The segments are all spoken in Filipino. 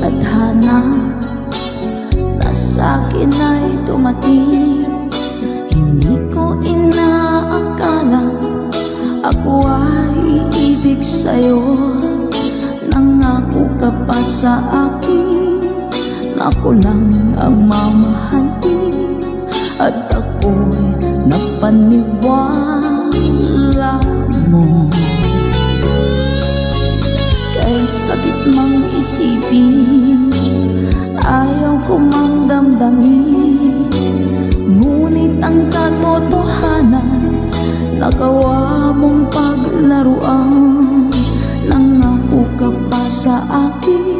tadhana na sa'kin ay dumating. Hindi ko inaakala ako ay iibig sa'yo. Nangako ka pa sa akin na ako lang ang mamahalin, at ako'y napaniwala mo. Kay sakit mang isipin, ayaw ko mang damdamin, ngunit ang katotohanan nagawa mong paglaruan. Nangako ka pa sa akin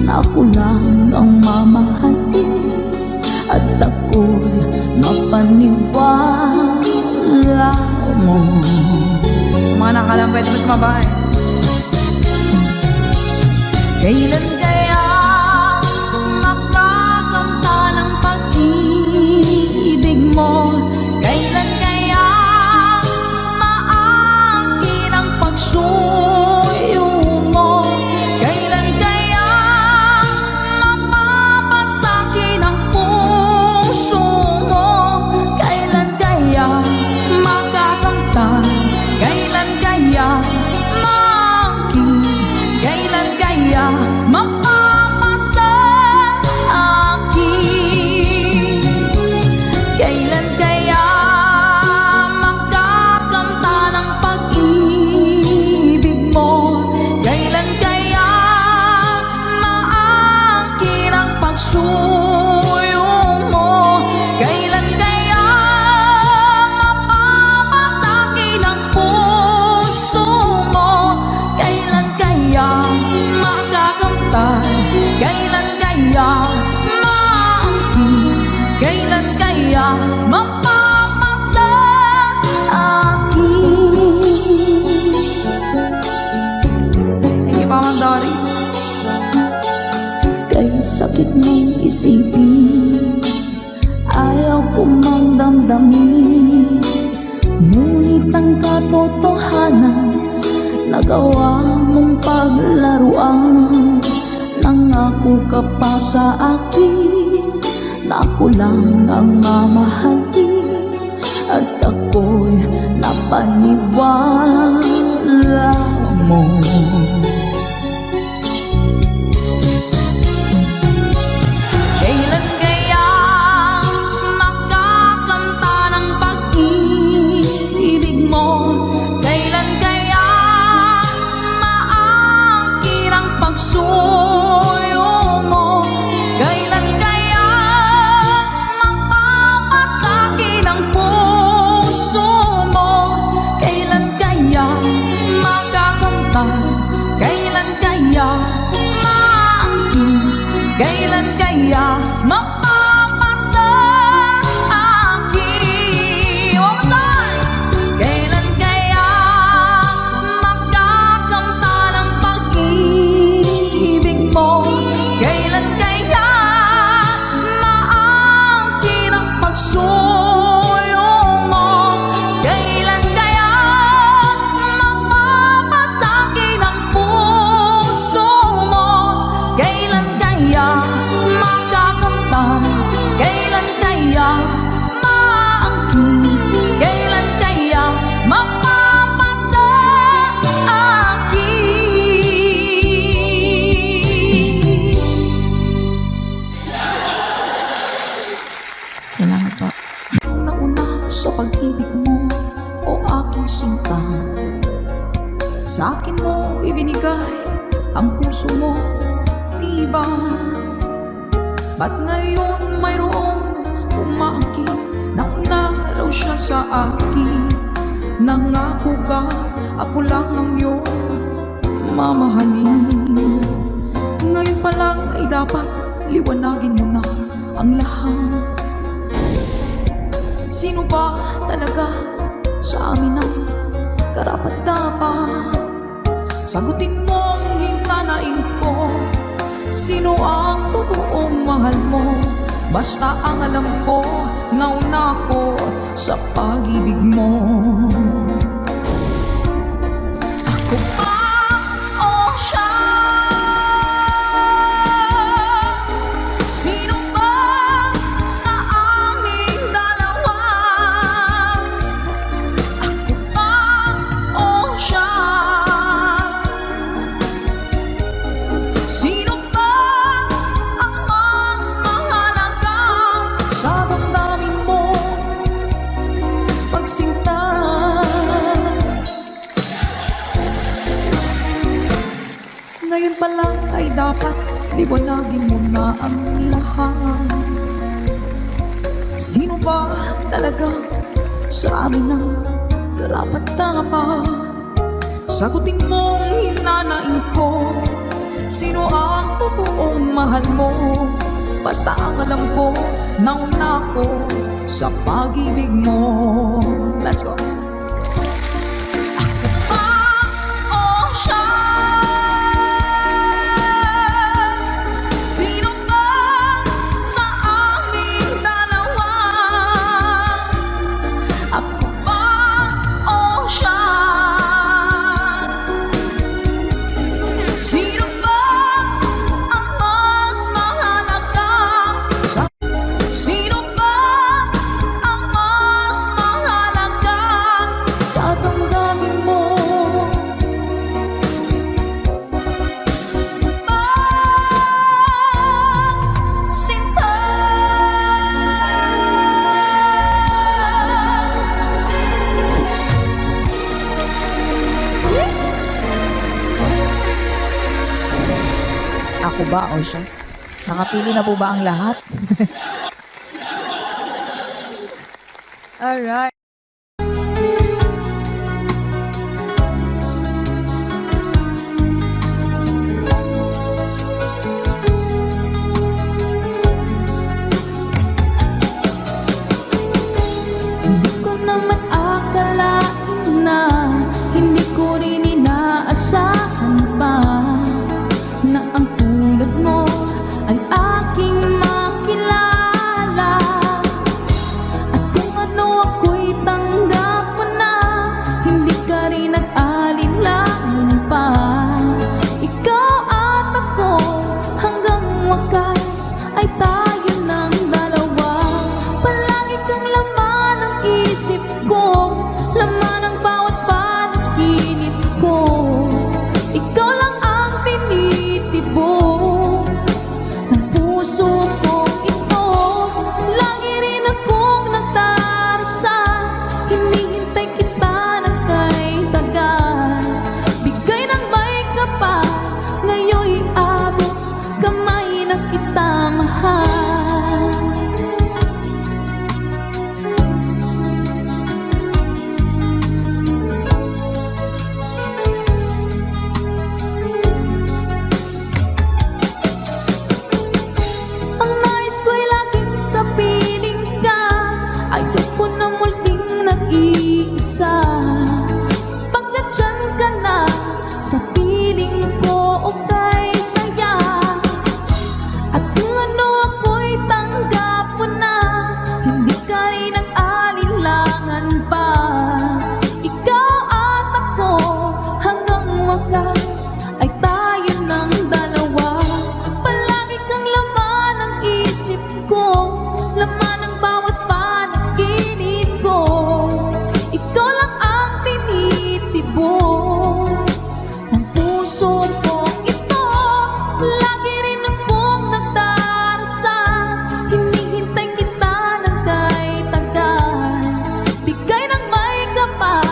na ako lang ang mamahalin, at ako'y mapaniwala mo. Sa mga nakalang pwede mo sumabay. Kailan kaya makakamta ng pag-ibig mo? Kailan kaya maangkin ang pagsuyo mo? Kailan kaya mapapasakin ang puso mo? Kailan kaya makakamtan? Kailan kaya maangkin? Kailan kaya mapapasa akin? Kailan kaya makakamta ng pag-ibig mo? Kailan kaya maangkin ang pagsuyo mo? Kailan kaya mapapasakin ang puso mo? Kailan kaya makakamtan? Kailan kaya maangkin? Kailan kaya mapapasa akin? Thank you pa, Ma'am Dory. Kay sakit mong isipin, ayaw ko mang damdamin, ngunit ang katotohanan nagawa mong paglaruan. Nangako ka pa sa akin na ako lang ang mamahalin, at ako'y napaniwala mo. Kailan kaya makakamta ng pag-ibig mo? Kailan kaya maangkin ang pagsuyo mo? Kailan kaya mapapasakin ang puso mo? Kailan kaya makakamtan? Kailan kaya maangkin? Kailan kaya mapapasa akin? One more time! Kailan kaya makakamta ng pag-ibig mo? Kailan kaya maangkin ang pagsuyo mo? Kailan kaya mapapasakin ang puso mo? Kailan kaya makakamtan? Kailan kaya maangkin? Kailan kaya mapapasa akin? Salamat po. Nauna sa pag-ibig mo, o aking sinta, sa akin mo ibinigay ang puso mo, diba? Ba't ngayon mayroong umaangkin? Nauna raw siya sa akin. Nangako ka, ako lang ang iyong mamahalin. Ngayon pa lang ay dapat liwanagin mo na ang lahat. Sino ba talaga sa amin ang karapat-dapat? Sagutin mo ang hintanain ko. Sino ang totoong mahal mo? Basta ang alam ko, nauna ko sa pag-ibig mo. Ako ba o siya? Ngayon pa lang ay dapat liwanagin mo na ang lahat. Sino ba talaga sa amin ang karapat-dapat? Sagutin mong hinanain ko, sino ang totoong mahal mo? Basta ang alam ko, nauna ko sa pag-ibig mo. Let's go! Ako ba o siya? Nakapili na po ba ang lahat? Alright. Hindi ko naman akalain na hindi ko rin inaasahan pa na ang tulad mo ay aking makilala. At kung ano ako'y tanggap mo na, hindi ka rin nag-alinlangan pa. Ikaw at ako hanggang wakas ay tayo ng dalawa. Palagi kang laman ng isip ko, laman ng bawat panaginip ko. Ikaw lang ang tinitibok ng puso ko ito. Lagi rin akong nagdarasal, hinihintay kita ng kay tagal. Bigay ng may kapal, ngayon'y abot kamay na kita mahal. Ang nais ko'y laging kapiling ka, ayoko na muling nag-iisa. Pagkat dyan ka na sa piling ko, okay saya. At kung ano ako'y tanggap mo na, hindi ka rin nag-alinlangan pa. Ikaw at ako hanggang wakas ay tayo ng dalawa. Palagi kang laman ng isip ko, laman ng bawat panaginip ko. Ikaw lang ang tinitibok ng puso ko ito. Lagi rin akong nagdarasal, hinihintay kita ng kay tagal. Bigay ng may kapal,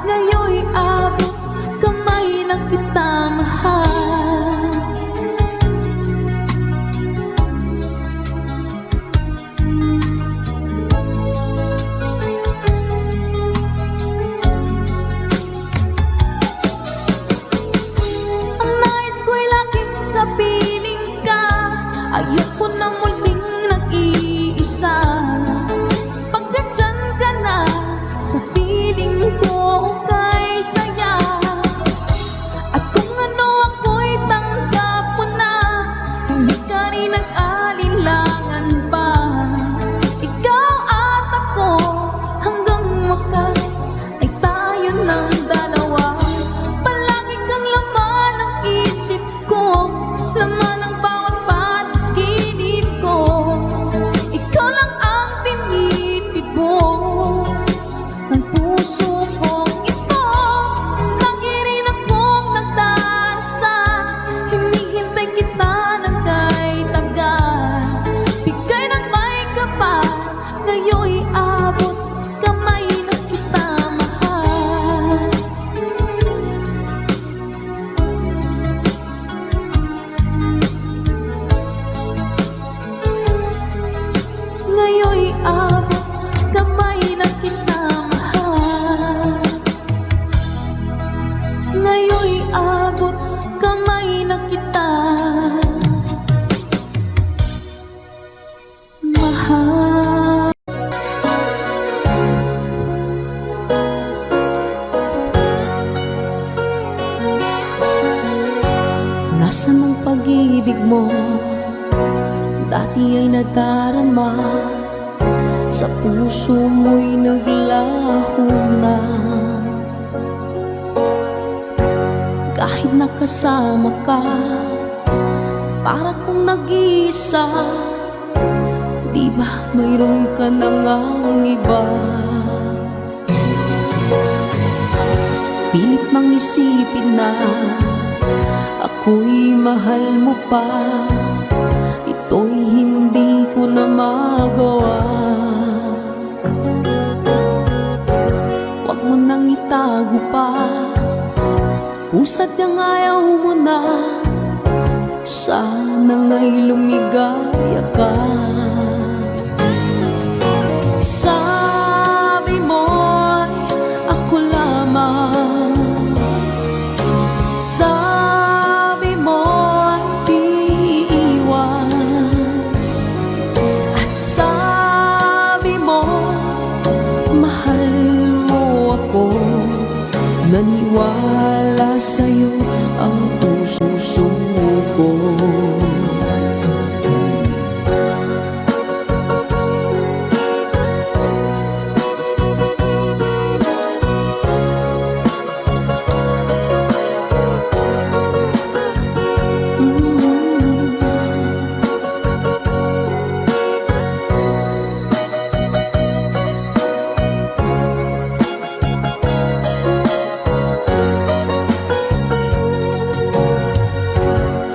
ngayon'y abot kamay na kita mahal. kamay na kita, mahal. Nasaan ang pag-ibig mo? Dati ay nadarama, sa puso mo'y naglaho na. Kahit nakasama ka, para kong nag-iisa. Di ba mayroon ka na ngang iba? Pilit mang isipin na ako'y mahal mo pa, ito'y hindi ko na magawa. Huwag mo nang itago pa, kung sadyang ayaw mo na, sana nga'y lumigaya ka. Sabi mo'y ako lamang, sabi mo'y di iwan, at sabi mo mahal mo ako. Naniwala sa'yo ang puso ko.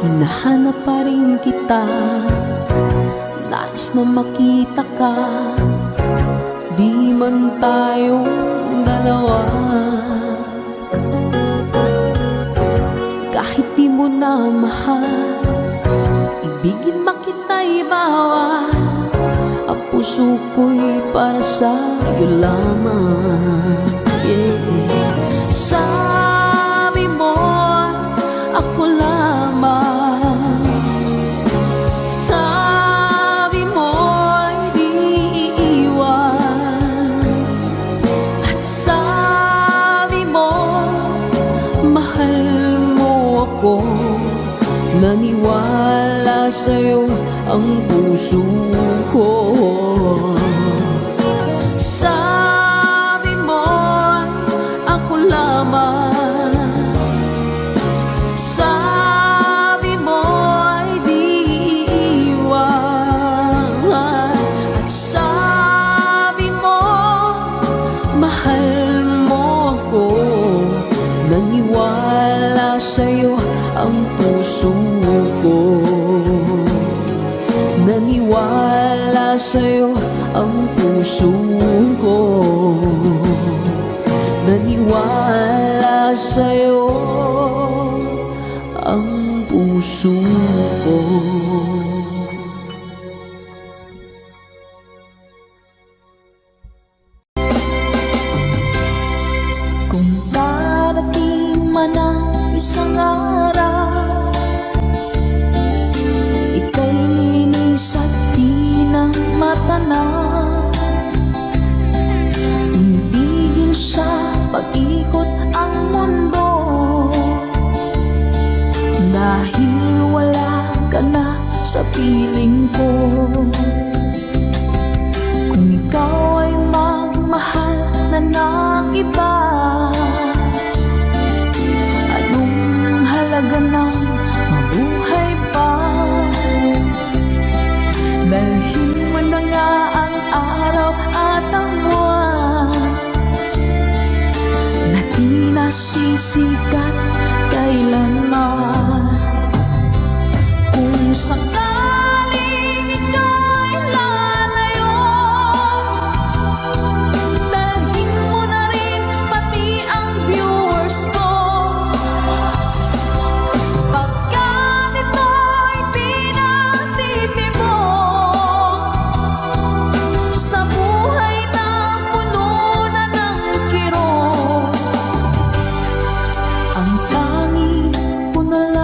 Hinahanap pa rin kita, nais na makita ka, di man tayong dalawa. Kahit di mo na mahal, ibigin makita'y bawal. Ang puso ko'y para sa'yo lamang, yeah. Sabi mo ako lamang, sabi mo'y di iiwan, at sabi mo mahal mo ako. Naniwala sa'yo ang puso ko. Sabi mo'y ako lamang, sabi mo'y di iiwan, at sabi mo mahal mo ako. Naniwala sa'yo ang puso ko. Naniwala sa'yo ang puso ko. Naniwala sa'yo ang puso ko. Kung darating man ang isang araw, ika'y linis at di na matanaw, ibigin sa pag-ikot ang mundo, dahil wala ka na sa piling ko. Kung ikaw ay magmahal na ng iba, anong halaga ng mabuhay pa? Dalhin mo na nga ang araw at ang buwan na di nasisikat kailanman. Kung sakaling ika'y lalayo, dalhin mo na rin pati ang viewers ko. Pagkat ito'y di natitibok sa buhay na puno na ng kirot, ang tanging ko na lang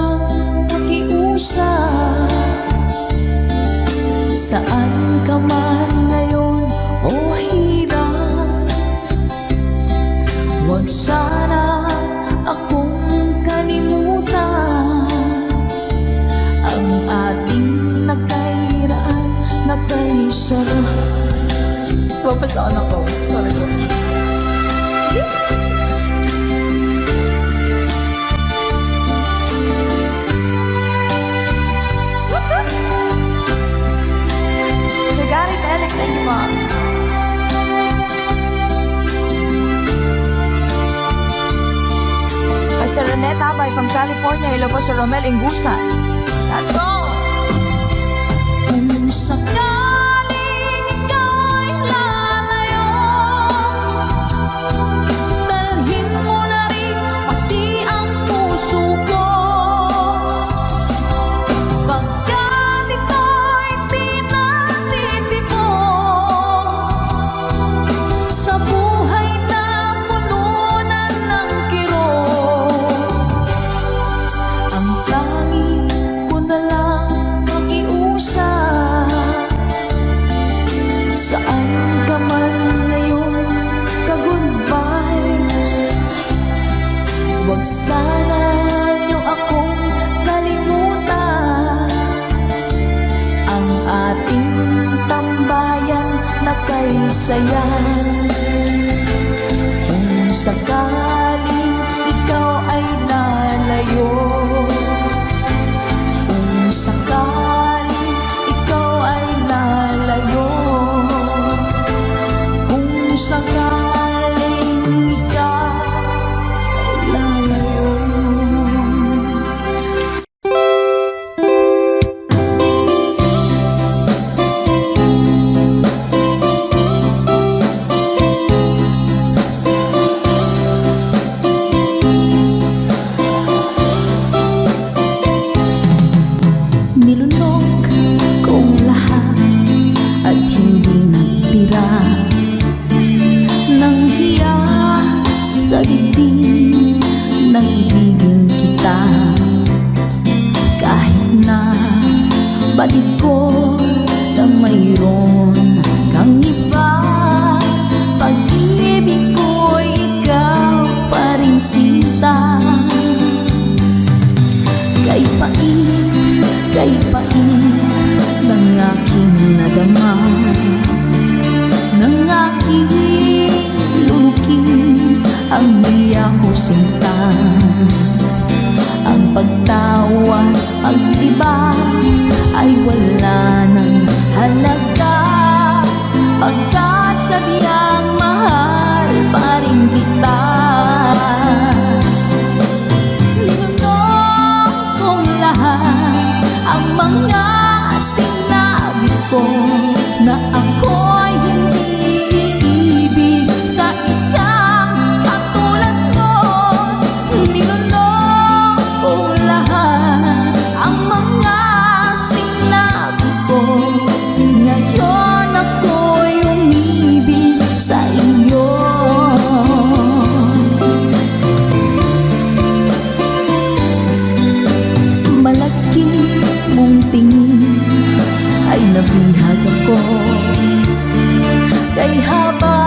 sa anak ko. Sorry po. Sir Garrett Alex, thank you, ma'am. Kay Sir Reneta Abay from California. Hello po, Sir Romel Ingusan. Let's go! Kung sakaling ikaw'y lalayo, dalhin mo na rin pati ang puso ko. Pagkat ito'y pinatitipon sa buhay na pununan ng kirot, ang tanging ko na lang pakiusap. Saan ka man ngayon, ka-good vibes, huwag sana niyo akong kalimutan. Ang ating tambayan na kay saya. Kung sakaling ikaw ay lalayo, kung sakaling ikaw ay lalayo, kung sakaling ikaw ay lalayo. Nilunok kong lahat at hindi nagtira ng hiya sa dibdib ng ibigin kita. Kahit na balik ko na mayroon kang iba, pag-ibig ko'y ikaw pa rin sinta. Kay pait ng aking nadama, ng aking lulukin ang hiya ko sinta. Ang pagtawa, pag-iba ay wala ng halaga, pagkat sadyang mahal pa rin kita. Ang mga sinabi ko na ako'y hindi iibig sa isang katulad mo. Niloloko ko lahat ang mga sinabi ko. Ngayon ako'y umibig sa iyo. Malaki mong tingin ay nabihag ako, kay haba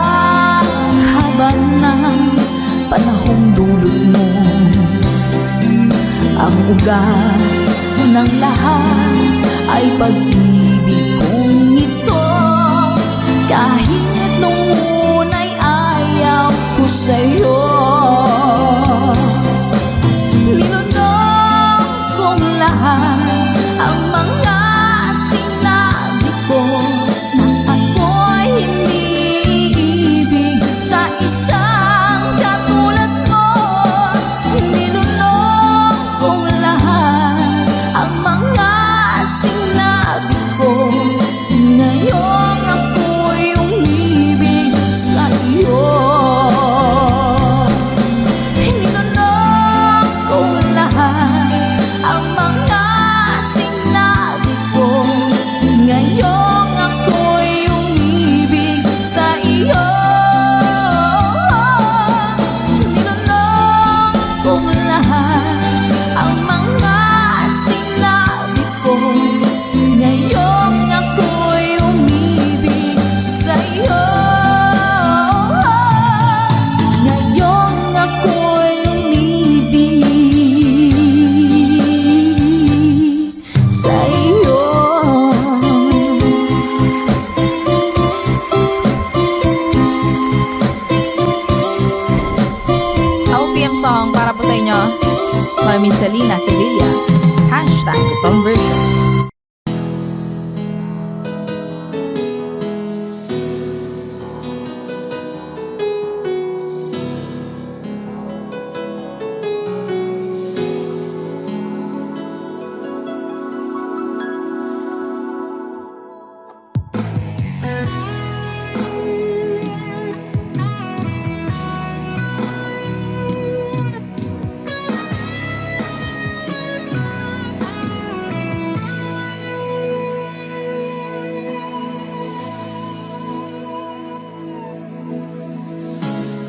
ng panahong dulot mo. Ang ugat ng lahat ay pag-ibig kong ito, kahit nung una'y ayaw ko sa'yo. Ang mga sinabi ko na ako'y hindi iibig sa isang katulad mo. Niloloko kong lahat ang mga sinabi ko. Ngayon ako'y umibig sa iyo. Selena Sevilla. Hashtag conversion.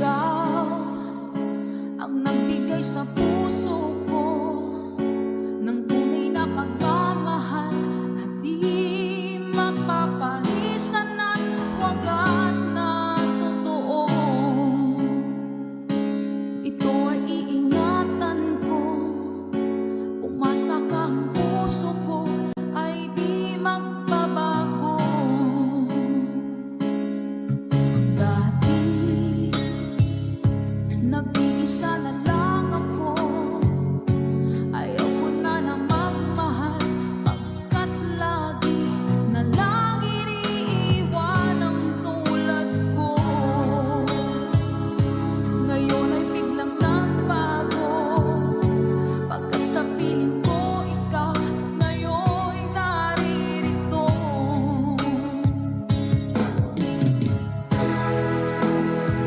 Ikaw ang nagbigay sa puso ko ng tunay na pagmamahal na di mapaparisan at wagas na totoo. Ito ay iingatan ko, umasa ka ang puso ko ay di magbabago. Dati nag-iisa na lang ako, ayaw ko na magmahal pagkat lagi na lang iniiwan ang tulad ko. Ngayon ay biglang nagbago, pagkat sa piling ko ikaw ngayon'y naririto.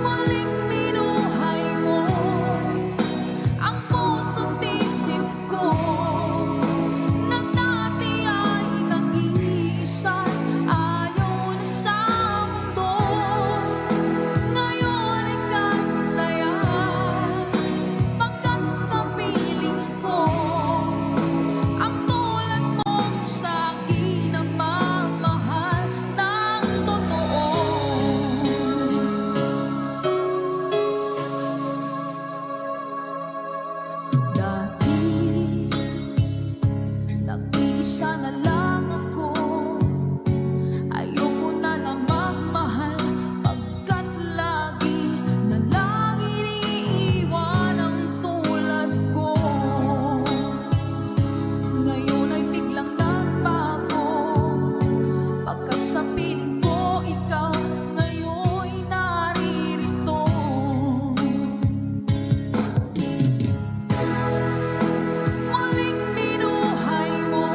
Maling binuhay mo ang puso't isip ko, na dati ay nag-iisa, ayaw na sa mundo. Ngayon ay kasaya, pagkat kapiling ko ang tulad mong sa'kin nagmamahal ng totoo. Dati nag-iisa na lang ako, ayoko na magmahal pagkat lagi na lang iniiwan ang tulad ko. Ngayon ay biglang nagbago, pagkat sa piling ko ikaw ngayon'y naririto. Maling binuhay mo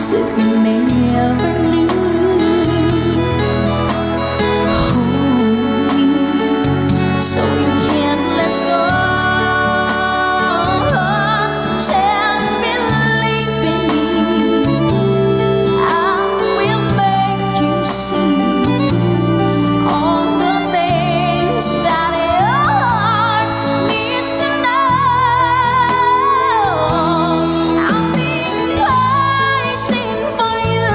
as if you never knew. Hold me so you can't let go. Just believe in me. I will make you see all the things that your heart needs to know. I'll be waiting for you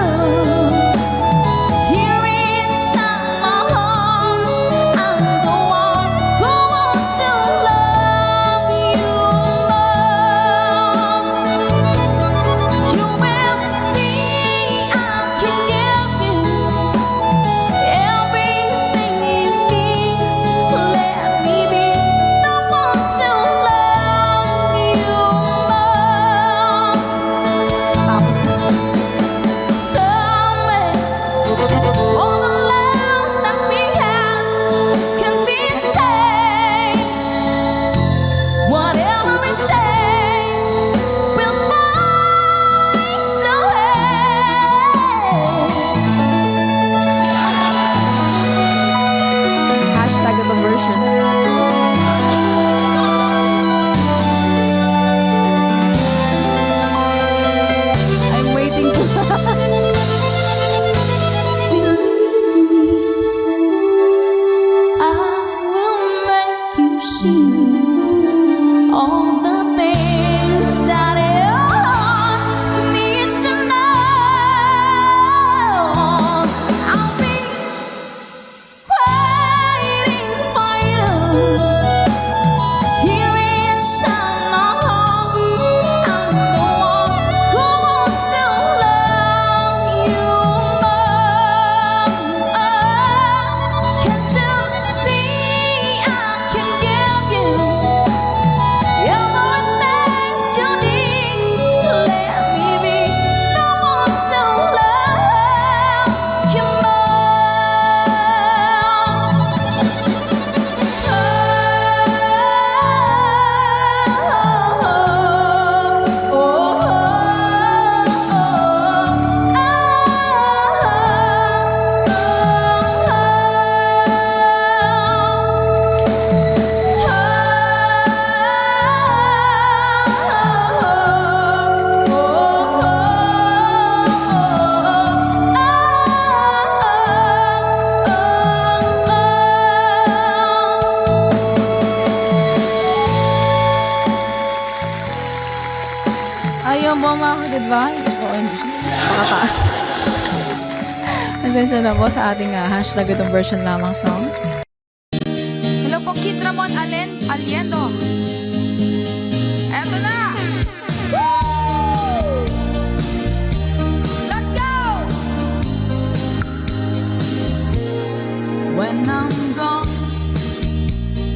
here inside my arms. I'm the one who wants to love you more. You will see I can give you everything you need. Let me be the one to love you more. Tapos na. Somewhere, all the love that we have can be saved. Whatever it takes, we'll find a way. Hashtag ito version. I'm waiting for I will make you see all the things that your heart needs to know. I'll be waiting for you here inside my heart. I'm the one who wants to love you more. Can't you see I can give you everything you need? Let me be the one to love you Ayun po mga ka-goodbye. So, pakataas. Pasensya na po sa ating hashtag itong version lamang song. Hello po, Kid Ramon Aliendo. Eto na! Woo! Let's go! When I'm gone,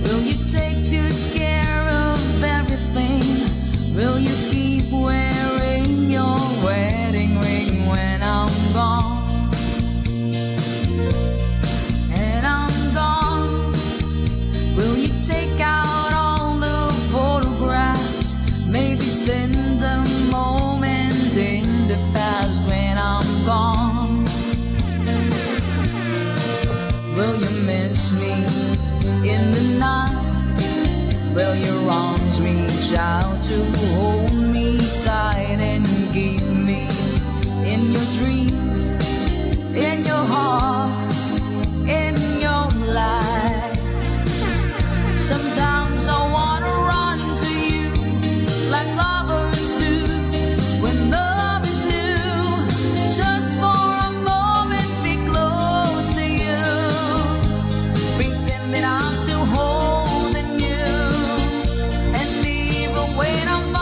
will you take good care of everything? Will you keep wearing your wedding ring when I'm gone? And I'm gone. Will you take out all the photographs? Maybe spend a moment in the past when I'm gone. Will you miss me in the night? Will your arms reach out to hold me tight and keep me in your dreams, in your heart, in your life? Sometimes I wanna run to you like lovers do when love is new. Just for a moment be close to you, pretend that I'm still holding you, and even when I'm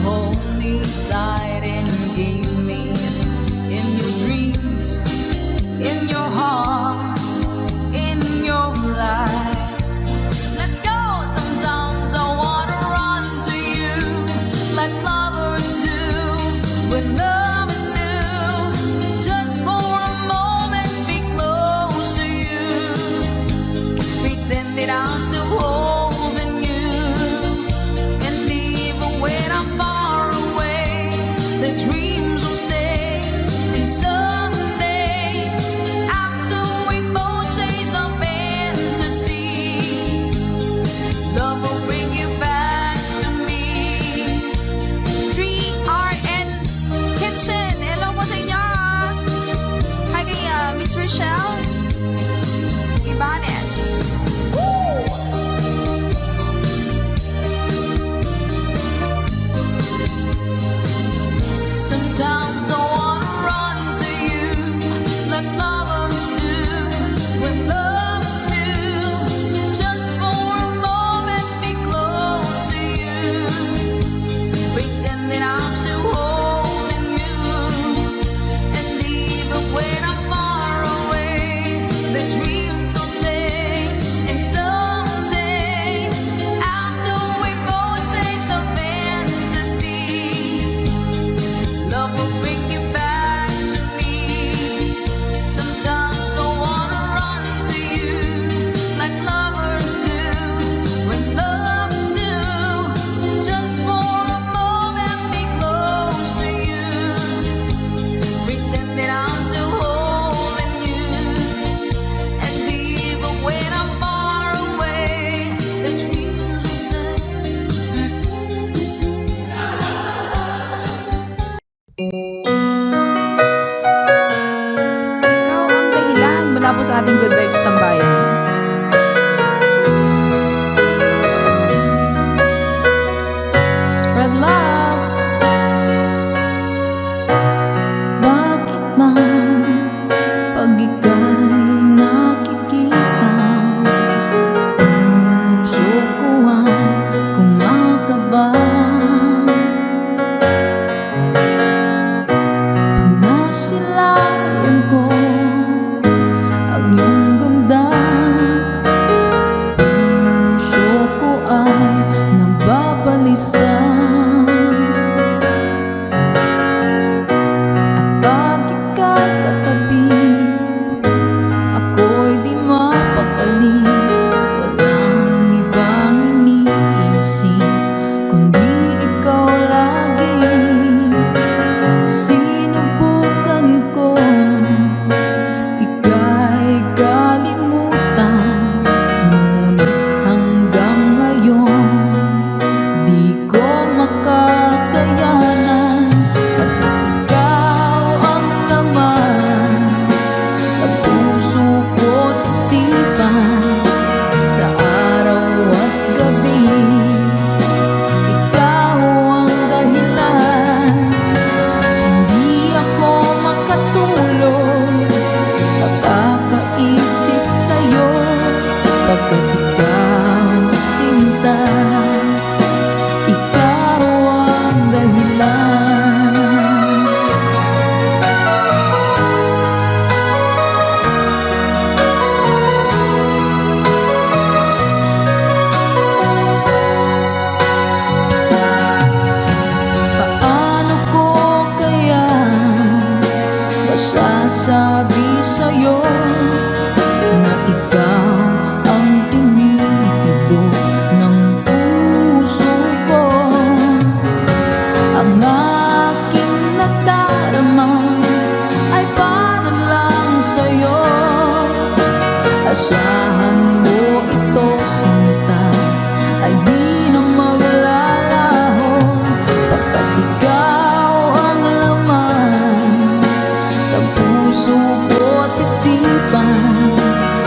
hold me tight and give me in your dreams, in your heart, in your life. Let's go. Sometimes I wanna run to you like lovers do when love is new. Just for a moment, be close to you. Pretend that I'm still holding you, and even when I'm far away, the dreams will stay. And someday, after we both chase the fantasies, love will bring you back to me. 3RN's Kitchen. Hello po sa inyo. Hi kay Miss Rochelle Ibanez. Sometimes I wanna run to you like lovers do when love's new. Just for a moment, be close to you. Pretend that I'm still holding you, and even when I'm far away, the dreams will stay. And someday, after we both chase the fantasy, love will bring you back to me. Sometimes I wanna run to you like lovers do when love's new. Just for a moment, be close to you. Pretend that I'm still holding you, and even when I'm far away, the dreams will say. Ikaw ang dahilan mula po sa ating Good Vibes Tambayan. Spread love. Bakit man pag ika'y nakikita, puso ko ay kumakaba. Pag nasilayan ko ang iyong ganda, puso ko ay nababalisa. At pag ika'y katabi, ako'y di mapakali. Walang ibang iniisip kundi ikaw lagi. Sinubukan ko ika'y kalimutan, ngunit hanggang ngayon di ko makakayanan. Pagkat ikaw ang laman ng puso ko't isipan, sa araw at gabi ikaw ang dahilan. Hindi ako makatulog sa kakaisip sa'yo, pagkat ikaw sinta, ikaw ang dahilan. Paano ko kaya masasabi sa'yo na ikaw ang tinitibok ng puso ko? Ang aking nadarama ay para lang sa'yo. Asahan mo ito, sinta, ay di na maglalaho, pagkat ikaw ang laman ng puso ko't isipan,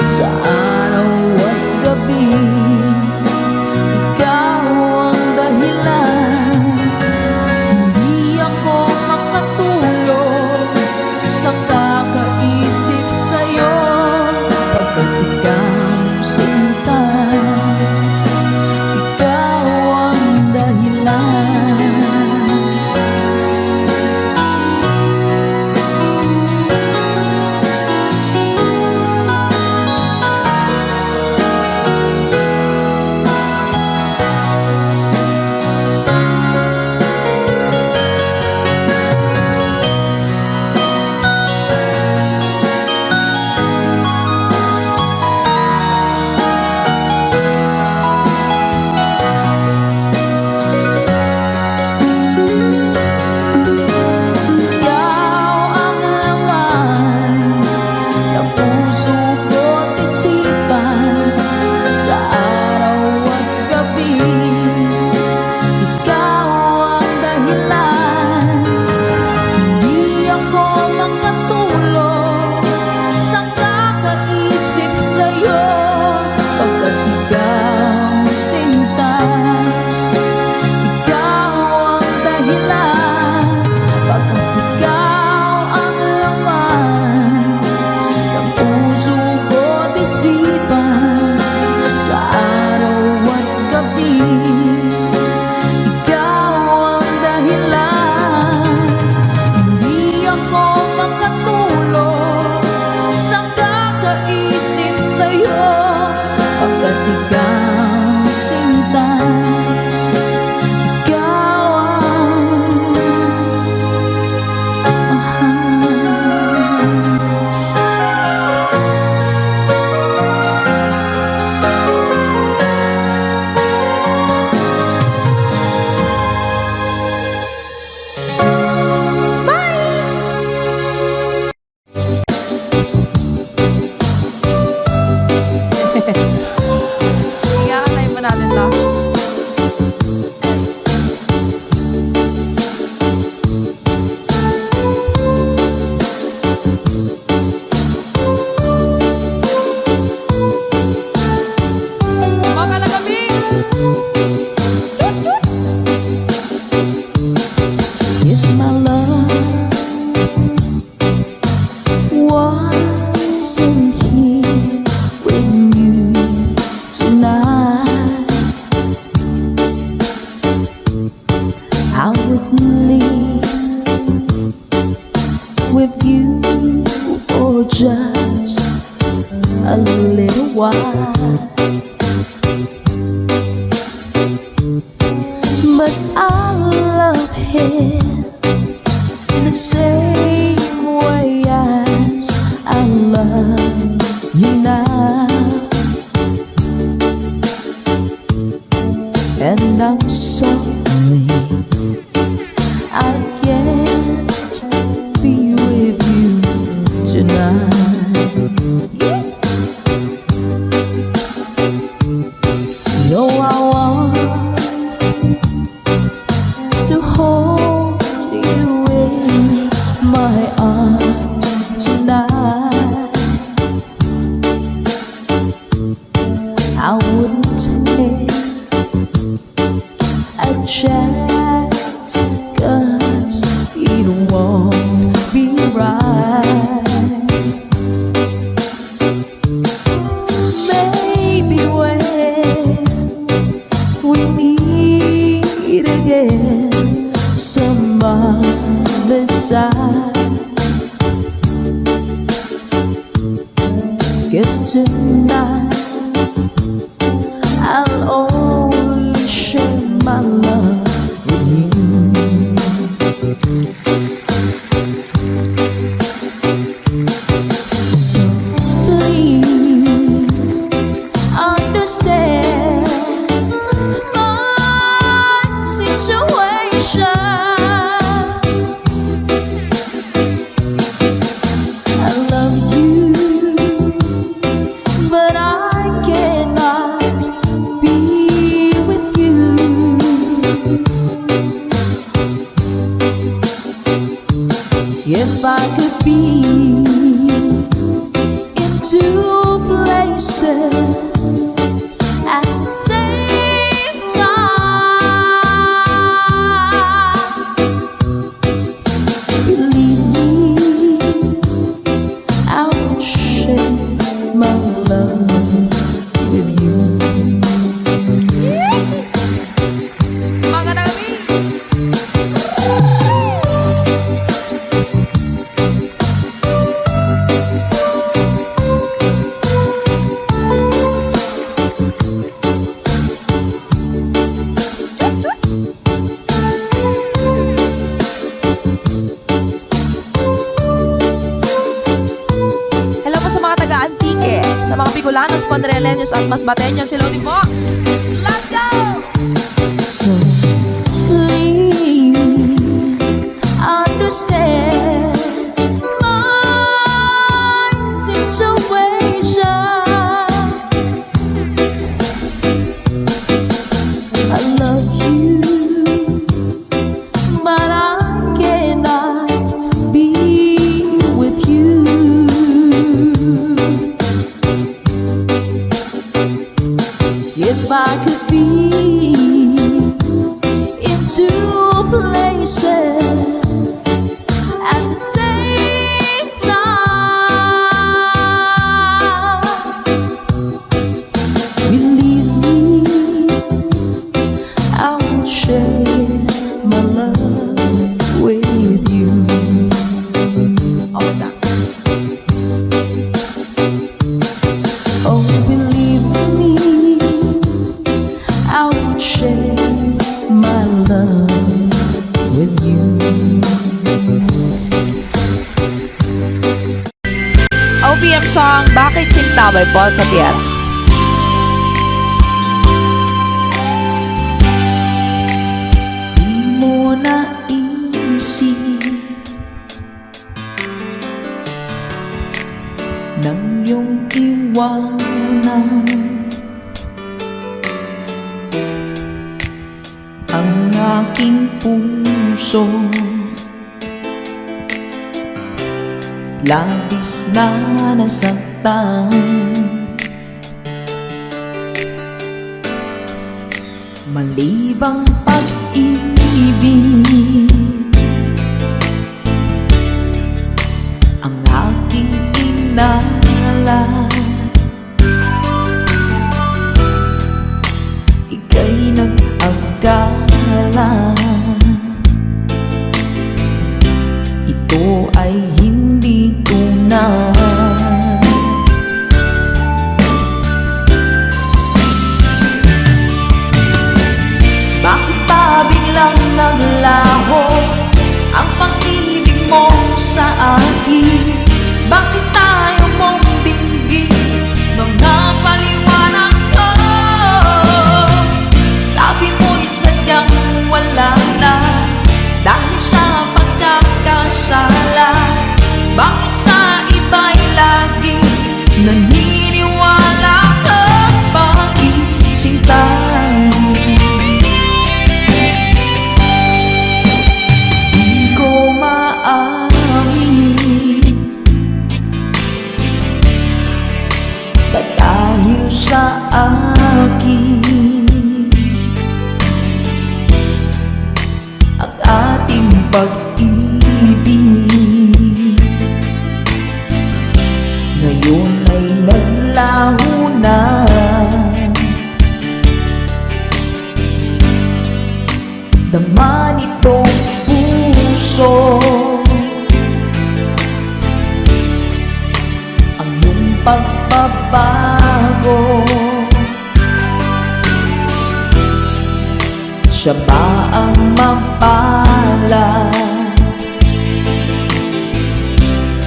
sa araw at gabi ikaw ang dahilan. Hindi ako makatulog sa kakaisip sa'yo, pagkat ikaw same way as I love you now. And I'm sorry I can't be with you tonight. No, I want to hold you in my arms tonight. I wouldn't take a chance, 'cause it won't be right. Maybe when we meet again some other time, 'cause tonight I'll only share my love with you. So please understand my situation. I love you, but I cannot be with you. If I could be in two places at the same time, believe me, I would share my love with you. Mga nami! Hello po sa mga taga-Antique, sa mga Bicolanos, Pondereleños at Masbateños. Hello din po! Let's go! So please understand my situation. I love you, but I cannot be with you. If I could be in two places at the same time, believe me, I will share my love with you. Oh, time. Oh, believe me, I would share my love with you. OPM song, Bakit Sinta by Paul Sapiera. Di mo naisip ng iyong iwanan ang aking puso. Labis na nasaktan, malibang pag-ibig ang aking inala. Ika'y nag-akala ito ay hindi tunay. Bakit ba biglang naglaho ang pag-ibig mo Dama nitong puso ang iyong pagbabago. Siya ba ang mapalad?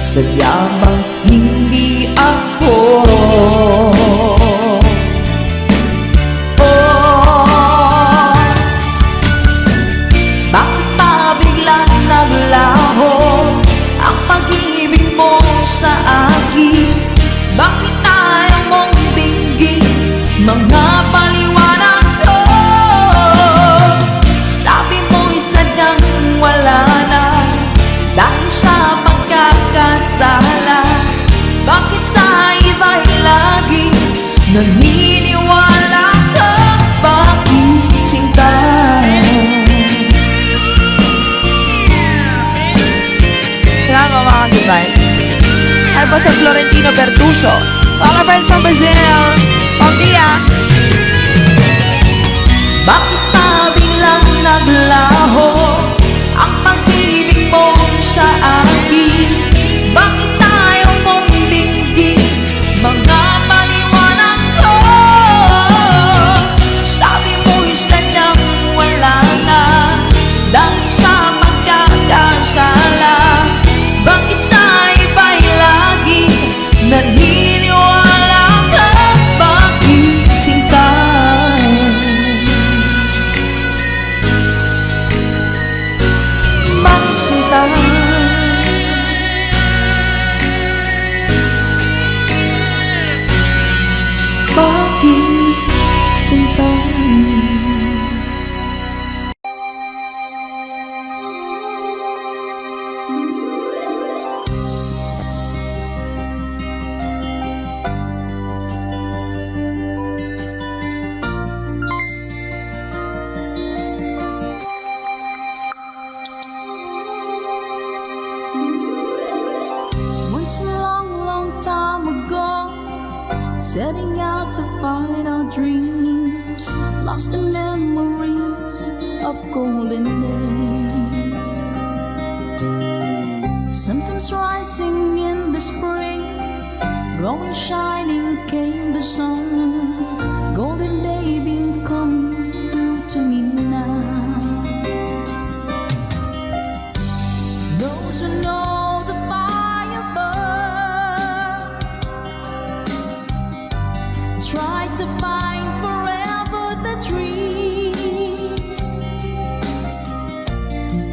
Sadya bang hindi ako? Bakit pa biglang naglaho ang pag-ibig mo sa akin? Bakit ayaw mong dinggin mga paliwanag ko? Sabi mo'y sadyang wala na dahil sa pagkakasala. Bakit sa iba'y lagi naniniwala ka? Bakit sinta? Salamat mga kibay. Ay po sa Florentino Bertuso. So all our friends from Brazil. Bom dia! Bakit pa biglang naglaho ang pag-ibig mo sa akin? Bakit tayo mong dinggin mga paliwanag ko? Sabi mo'y sadyang wala na dahil sa pagkakasala. Bakit sa iba'y lagi naniniwala ka? Bakit sinta? Bakit sinta? Bakit sinta? Once a long, long time ago, setting out to find our dreams, lost in memories of golden days. Sometimes rising in the spring, growing shining came the sun. Golden day beam come through to me now. Those who know the fire burn try to find forever the dreams,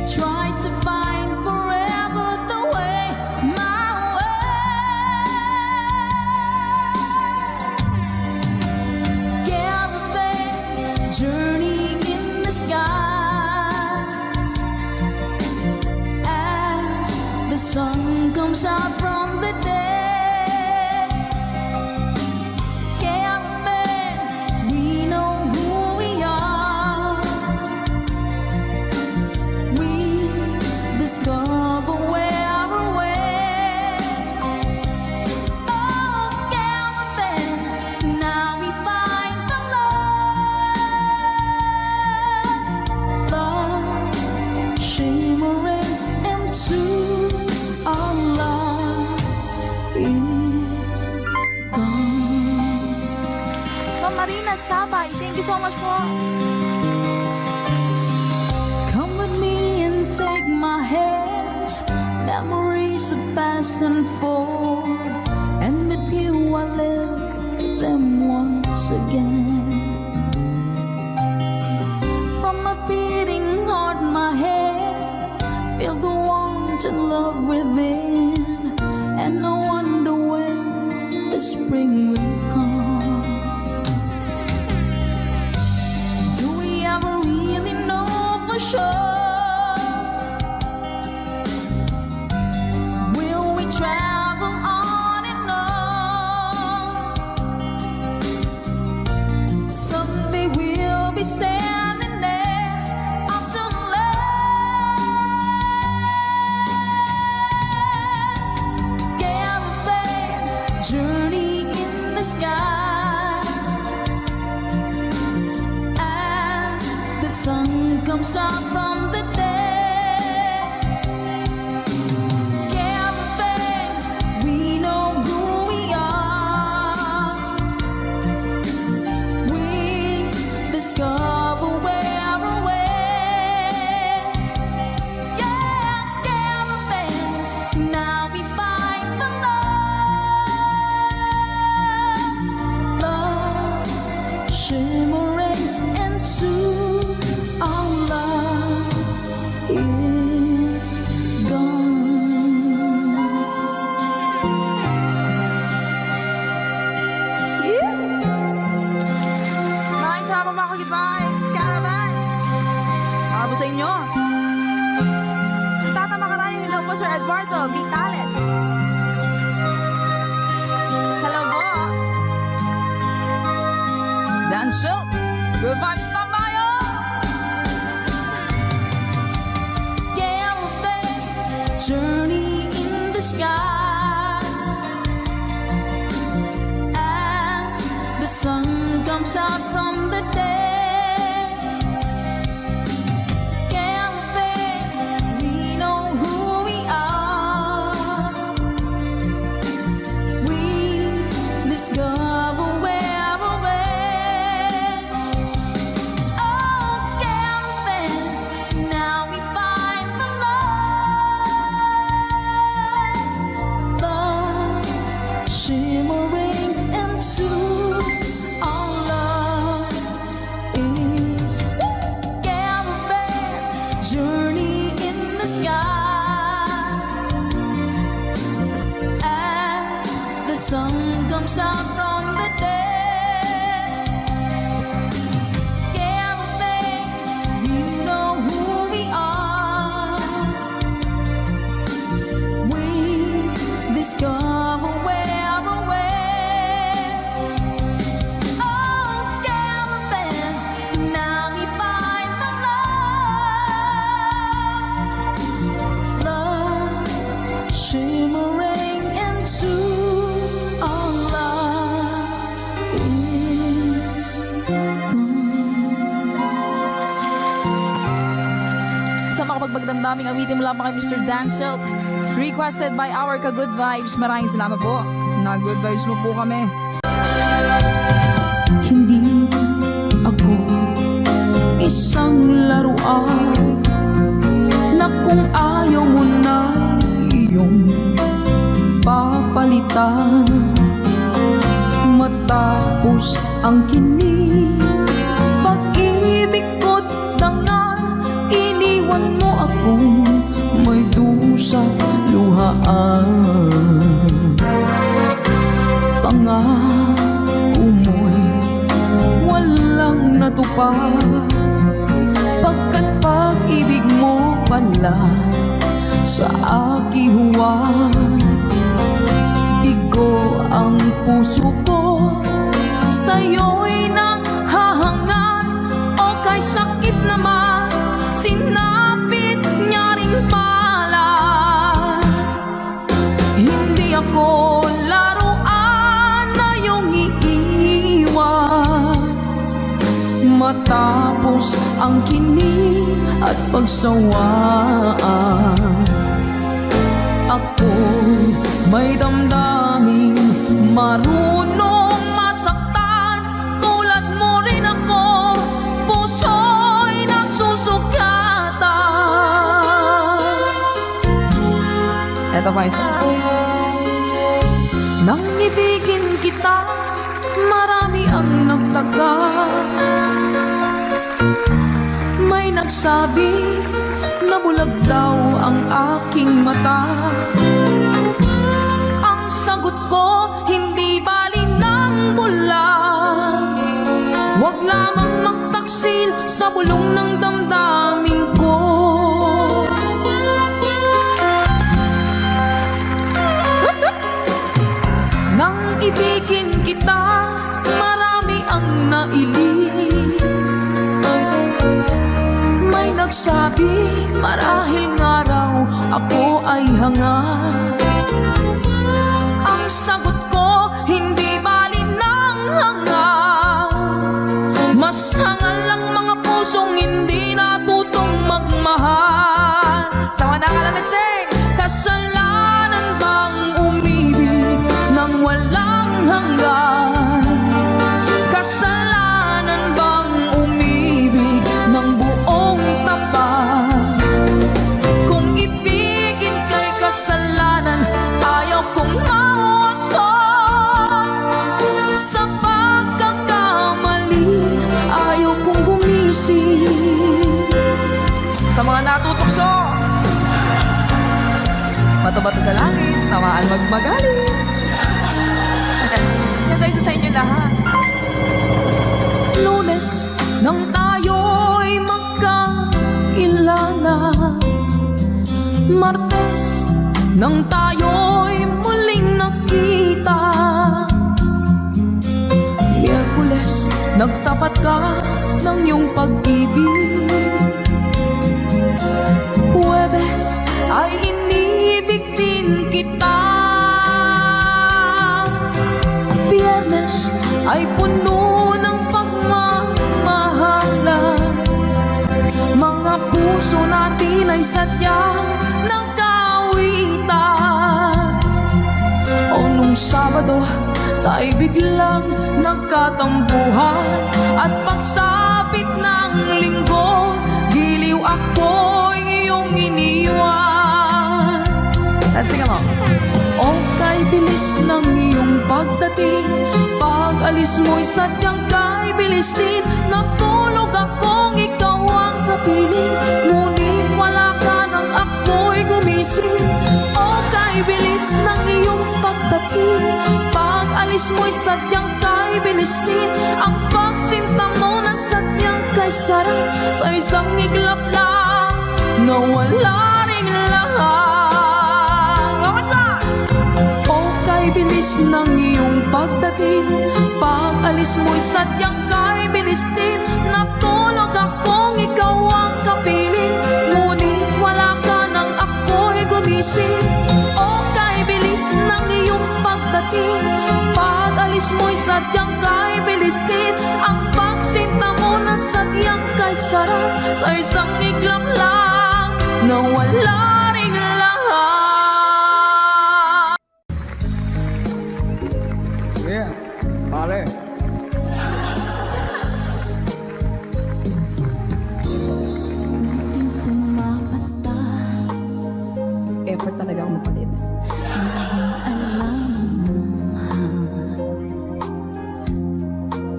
try to find forever the way, my way. Caravan journey in the sky as the sun comes out from the day. Discover where we're way. Oh, caravan, now we find the love shimmering into our love is gone. Ma'am Marina Sabay, thank you so much po. Come with me and take my hands, memories of past unfold, and with you I live them once again. From my beating heart, my head, feel the warmth and love within, and I wonder when the spring will come. Do we ever really know for sure? Travel on and on. Someday we'll be standing there up to land. Caravan journey in the sky as the sun comes comes out from the dead. Camping, we know who we are. We discover where we're way. Yeah, camping, now we find the love shimmering into our love is gone. Maraming salamat mga ka-goodbyes. Caravan. Para po sa inyo. Tata Makarayong, hello po Sir Eduardo Vitales. Hello po. Danso, good vibes na tayo. Galloping, journey in the sky. As the sun comes out from the dead. Galloping, we know who we are. We discover where we're at. Oh, galloping, now we find the love shimmering into our love is galloping, journey in the sky. As the sun comes out from the dead. Galloping, you know who we are. We discover where we're at. Oh, galloping, now we find the love shimmering into our love is gone. Sa makapagbagdamdaming awitin mula pa kay Mr. Danselt. Requested by our ka-good vibes. Maraming salamat po. Na-good vibes mo po kami. Hindi ako isang laruan na kung ayaw mo na iyong papalitan. Matapos ang kinig, pag-ibig ko't dangan, iniwan mo akong may dusa't luhaan. Pangako mo'y walang natupad, pagkat pag-ibig mo pala sa aking huwag. Bigo ang puso ko, sa'yo'y nanghahangan, o kay sakit naman, sinapit niya rin pala. Hindi ako laruan na iyong iiwan. Matapos ang kinig at pagsawaan, ako'y may damdaming marunong masaktan. Tulad mo rin ako, puso'y nasusugatan. Eto pa isa. Nang ibigin kita, marami ang nagtaka. May nagsabi na bulag daw ang aking mata. Ang sagot ko, hindi bali ng bulag. Huwag lamang magtaksil sa bulong ng damdamin ko. Nang ibigin kita, marami ang nailing. May nagsabi, marahil nga raw ako ay hanga. Ang sagot ko, hindi bali ng hanga. Mas hangal lang mga pusong hindi natuto akong mahusto sa pagkakamali. Ayaw kong gumising. Sa mga natutokso, bato-bato sa langit, tamaan magmagaling. Ganda isa sa inyo lahat. Lunes nang tayo'y magkakilala, Martes nang tayo'y muling nakita, Miyerkules nagtapat ka ng iyong pag-ibig, Huwebes ay inibig din kita, Biyernes ay puno ng pagmamahalan. Mga puso natin ay sadyang nagkawitan. O nung Sabado, tayo biglang nagkatampuhan. At pagsapit ng Linggo, giliw ako iyong iniwan. Let's sing along. O kay bilis ng iyong pagdating, pag-alis mo'y sadyang kay bilis din. Natulog akong ikaw ang kapiling, ngunit wala ka nang ako'y gumising. O kay bilis ng iyong pagdating, pag-alis mo'y sadyang kay bilis din. Ang pagsinta mo na sadyang kay sarap, sa isang iglap lang nawala ring lahat. Bilis ng iyong pagdating, pag-alis mo'y sadyang kay bilis din. Natulog akong ikaw ang kapiling, ngunit wala ka nang ako'y gumising. O kay bilis ng iyong pagdating, pag-alis mo'y sadyang kay bilis din. Ang pagsinta mo na sadyang kay sarap, sa isang iglap lang nawala ring lahat. Yeah, pare. Effort talaga ako magpalit.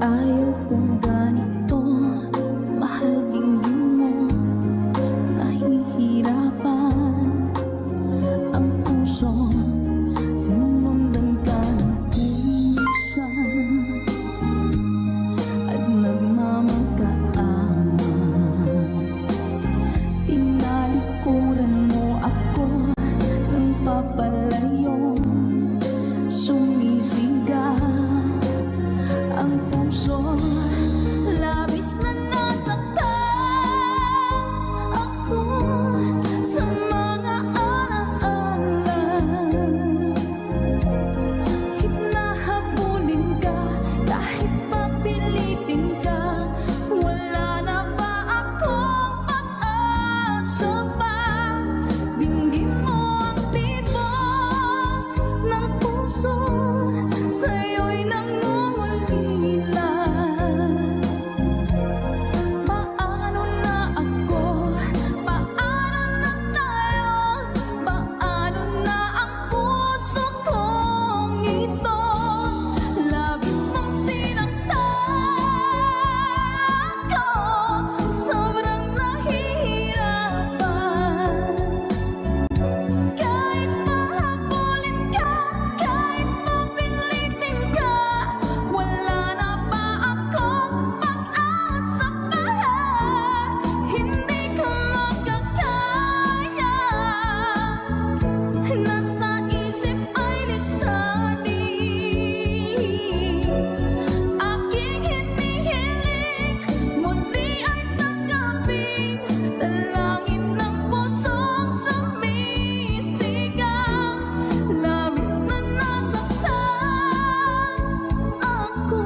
Ayaw kong ganito, mahal tingin mo, nahihirapan ang puso, sinundan ka ng pusa at nagmamagkaaman. Tinalikuran mo ako ng papalayo, sumisigaw ang puso, labis na nasaktan ako sa mga alaala. Hinahabulin ka kahit papilitin ka, wala na ba akong pag-asa pa? Dinggin mo ang tibok ng puso, sa'yo'y nangungulila. Paano na ako? Paano na tayo? Paano na ang puso kong ito? Labis mong sinaktan ako, sobrang nahihirapan. Kahit pahabulin ka, kahit papilitin ka, wala na ba akong pag-asa pa? Hindi ko makakaya, nasa isip ay lisanin. Aking hinihiling, muli ay tanggapin, dalangin ng pusong sumisigaw. Labis na nasaktan ako.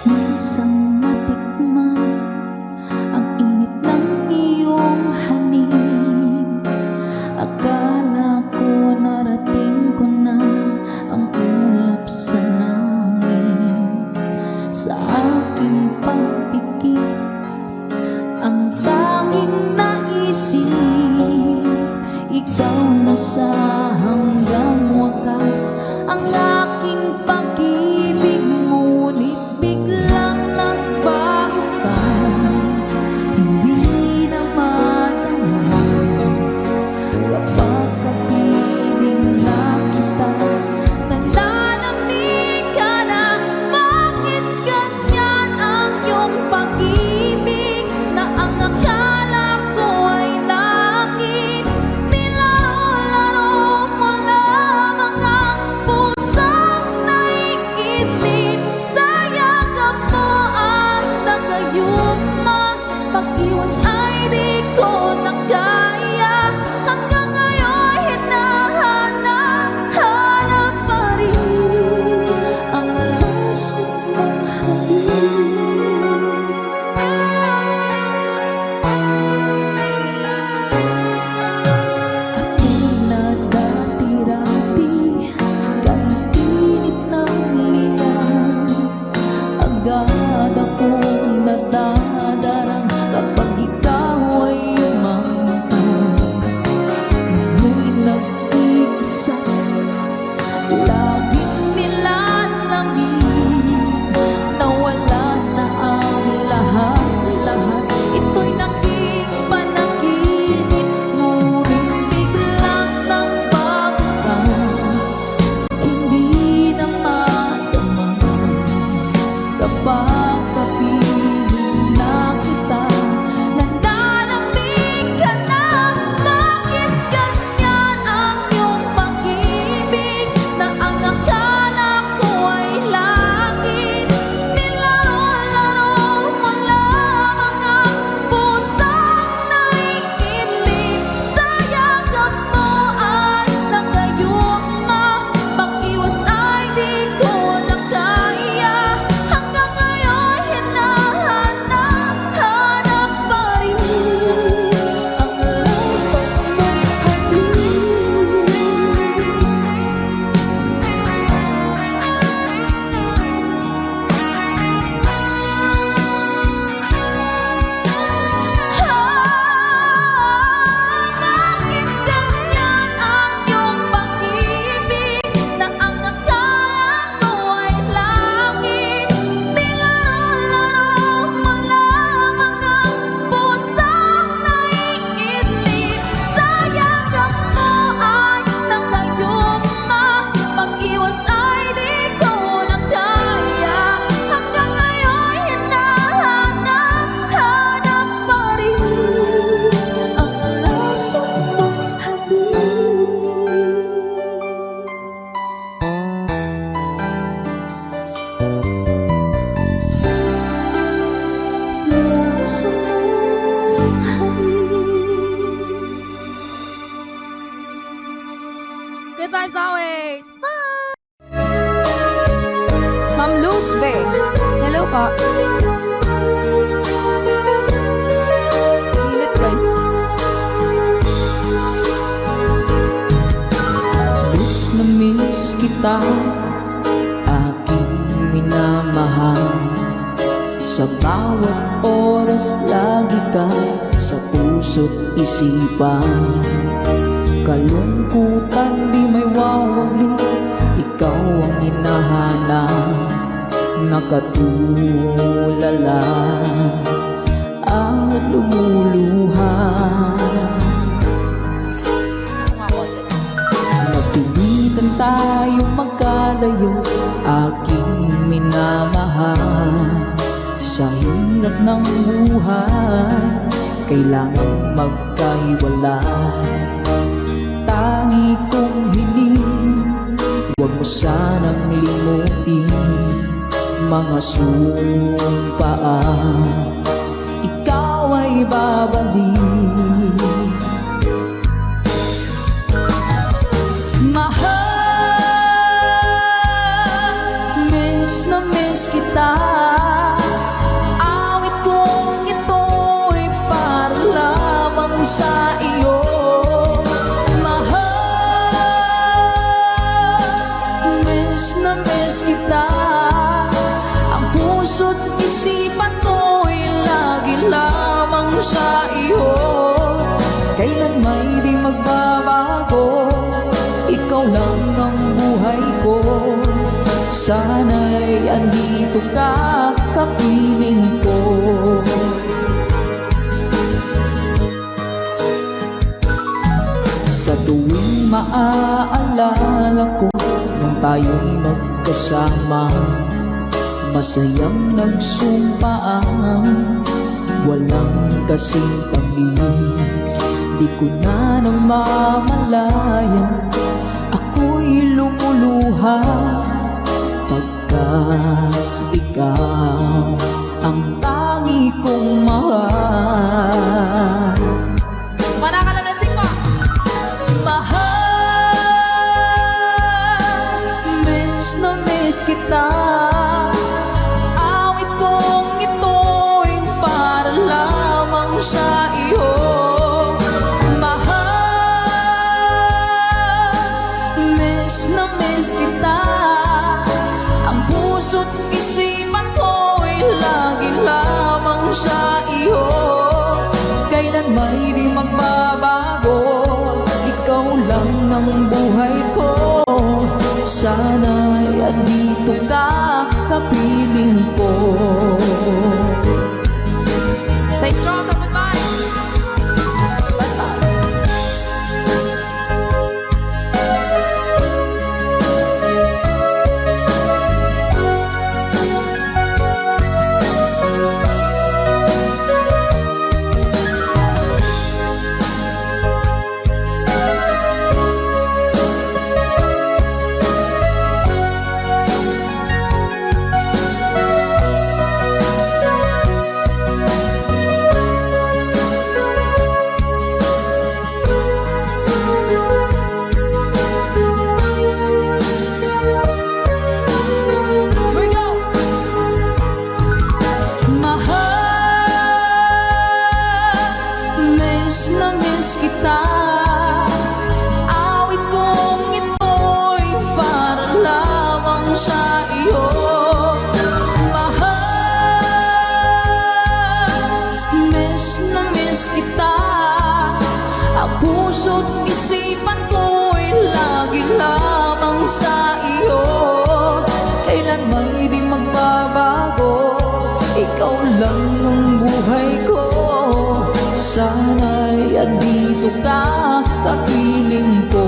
Minsan natikman ang init ng iyong halik. Akala ko narating ko na ang ulap sa langit. Sa aking pagpikit, ang tanging nais isip, ikaw na sa hanggang wakas ang aking pag-ibig. Ngunit biglang nagbago ka, hindi na madama kapag kapiling na kita. Nananamig ka na, bakit ganyan ang iyong pag-ibig na ang akala ko ay langit? Nilaro-laro mo lamang ang pusong naiidlip sa yakap mo at nagayuma. Pag-iwas ay di ko na kaya, hanggang ngayon hinahanap pa rin ang laso mong hatid. Ako'y nadati-rati kahit init ng liyan, agad akong nadadarang kapag ikaw ay umangitang. Ngayon'y nag-iisa, laging nilalamig, nawala na ang lahat-lahat. Ito'y naging panaginip, ngunit biglang nagbago ka, hindi na madama kapag kapiling na kita. Nananamig ka na, bakit ganyan ang iyong pag-ibig na ang akala ko ay langit? Nilaro-laro mo lamang ang pusong naiidlip sa yakap mo at nagayuma. Pag-iwas ay di ko na kaya, hanggang ngayon hinahanap pa rin ang laso mong hatid. Bakit ganyan ang iyong pag-ibig na ang akala ko ay langit? Nilaro-laro mo lamang ang pusong naiidlip sa yakap mo at nagayuma. Pag-iwas ay di ko na kaya, hanggang ngayon hinahanap pa rin ang laso mong hatid. Laso mong hatid. Good vibes always. Bye! Ma'am Luzbe. Hello po. Init guys. Miss kita, aking minamahal. Sa bawat oras lagi ka sa puso't isipan. Kalungkutan di may wawali, ikaw ang hinahanap. Nakatulala at lumuluha. Napilitan tayo magkalayo, aking minamahal. Sa hirap ng buhay, kailangang magkahiwalay. Tangi kong hiling, huwag mo sanang limutin mga sumpaan, ikaw ay babalik. Mahal, miss na miss kita. Awit kong ito'y para lamang sa iyo. Mahal, miss na miss kita. Ang puso't isipan ko'y lagi lamang sa iyo. sana'y andito ka, kapiling ko. Sa tuwing maaalala ko nung tayo'y magkasama, masayang nagsumpaan, walang kasing tamis. Di ko na namamalayan, ako'y lumuluha pagkat ikaw ang tangi kong mahal. Manakalansing pa! Mahal, miss na miss kita. Awit kong ito'y para lamang sa iyo. Mahal, miss na miss kita. Ang puso't isipan ko'y lagi lamang sa iyo. Kailan may di magbabago, ikaw lang ng buhay ko. Sana'y andito ka, kapiling ko. Stay strong, goodbye! Miss na miss kita. Awit kong ito'y para lamang sa iyo. Mahal, miss na miss kita. Ang puso't isipan ko'y lagi lamang sa iyo. Kailan may di magbabago, ikaw lang ang buhay ko. Sana'y andito ka, kapiling ko.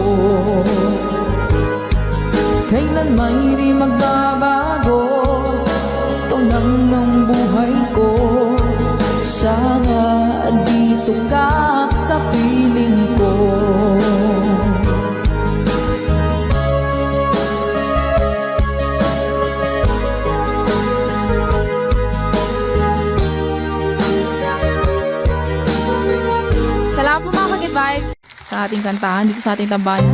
Kailan may di magbabago, ikaw lang ang buhay ko. Sana andito ka, kapiling ko. Salamat po mga Ka-Good Vibes sa ating kantahan dito sa ating tambayan.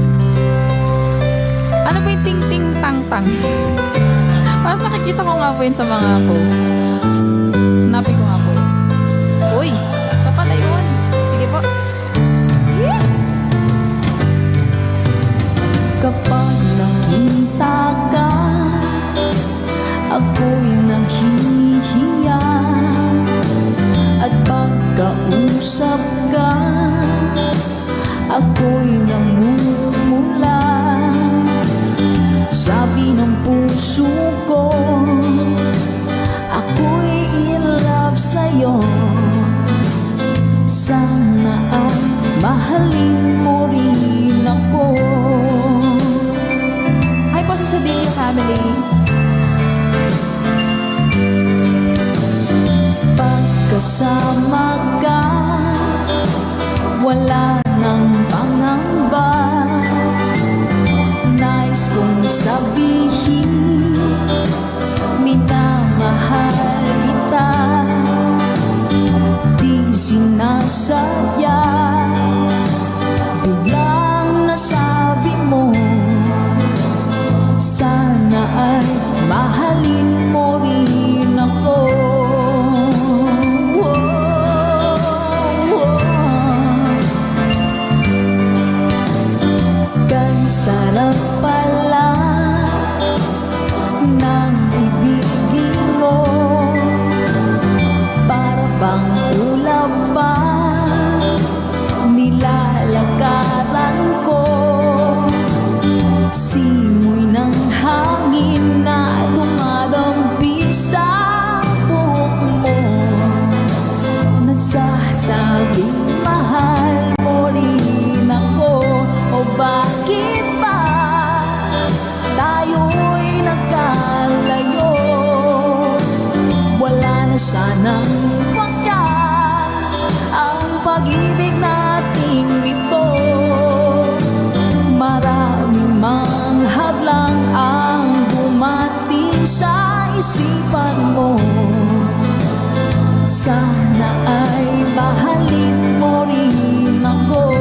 Ano ba yung ting-ting-tang-tang? Parang nakikita ko nga po yun sa mga posts. Hanapin ko nga po yun. Uy, kapala yun. Sige po. Yeah. Kapag nakita ka, ako'y nahihiya. At pagkausap ka, ako'y namumula. Sabi ng puso ko, ako'y in love sa'yo. Sana ay mahalin mo rin ako. Hi po sa Sadilio family. Pagkasama ka, wala nang pangamba. Nais kong sabihin, minamahal kita. Di sinasadya, biglang nasabi mo. Sana ay mahalin mo rin ako. Sarap pala ng ibigin mo, para bang ulap pa nilalakaran sanang wakas ang pag-ibig nating ito. Maraming mang hadlang ang dumating sa isipan mo. Sana ay mahalin mo rin ako.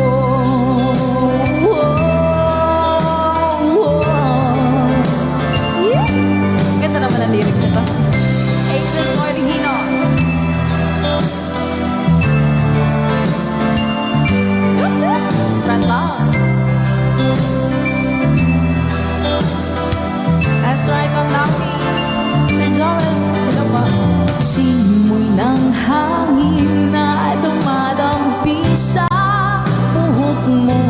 Ganda naman ang lyrics nito. Adrian Morihino. Spread love. That's right, Ma'am Naomi. Sir Joel, hello po. Simoy ng hangin na dumadampi sa buhok mo,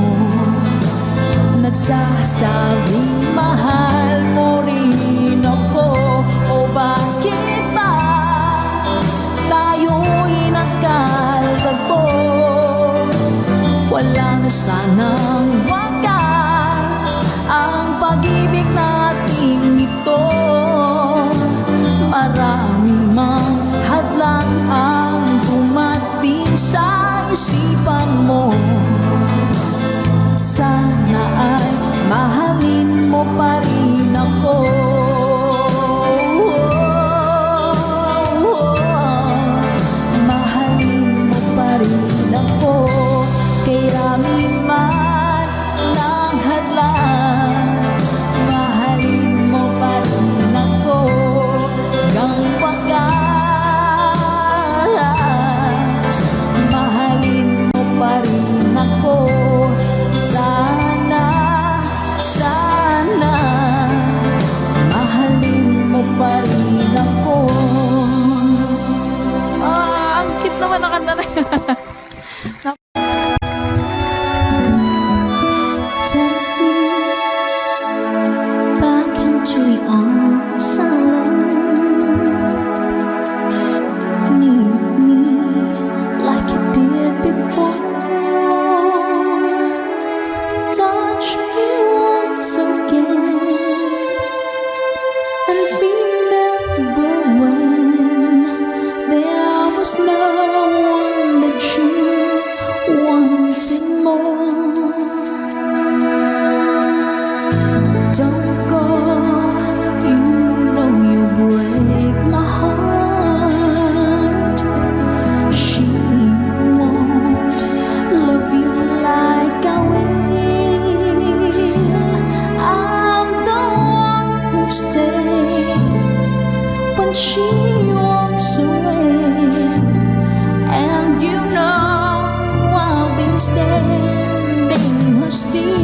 nagsasabing mahal mo rin ako. O bakit ba tayo'y nagkalagpo? Wala na sanang wakas ang pag-ibig nating ito. Maraming mang hadlang ang dumating sa isipan mo. Sana ay mahalin mo pa rin ako. Mahalin mo pa rin ako. Kay rami man ng hadlang, mahalin mo pa rin ako. Hanggang wakas, mahalin mo pa rin ako. Sana, sana, mahalin mo pa rin ako. Ang cute naman ang kanta na yan. Take me back into your arms, I need me like you did before. Touch me once again and remember when there was no one that you wanted more. Don't go, you know you break my heart. She won't love you like I will. I'm the one who stay when she walks away, and you know I'll be standing her still.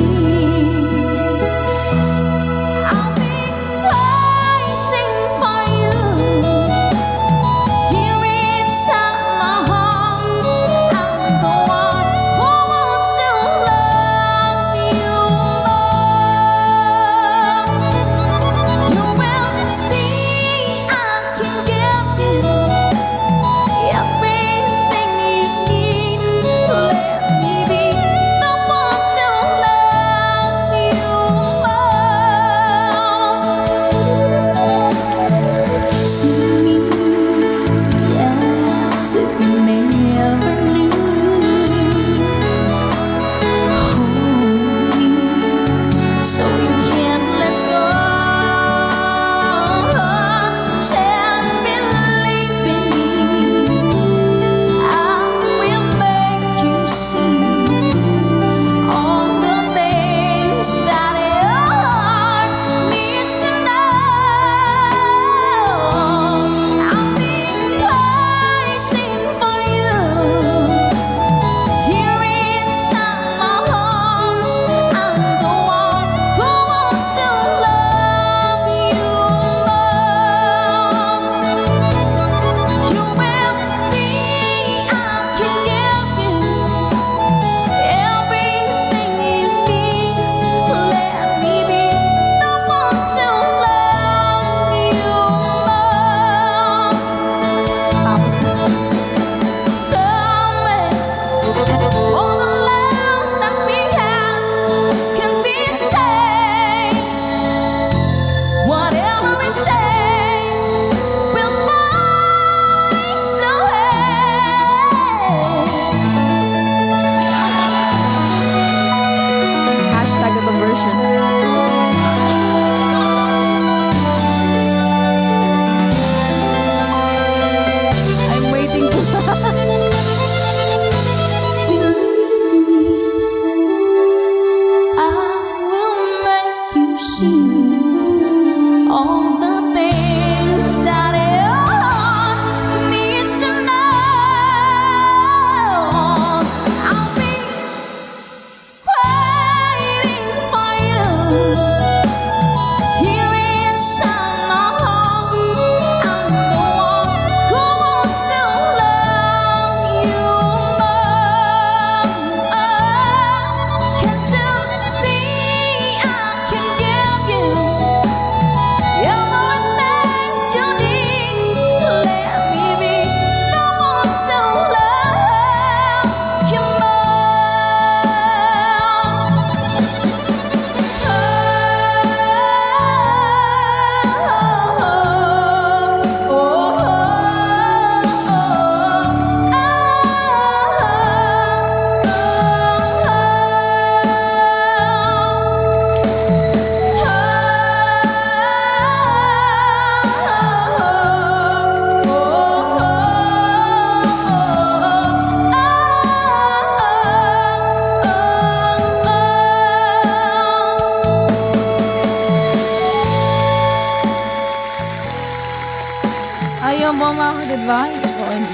ba? Gusto ko yung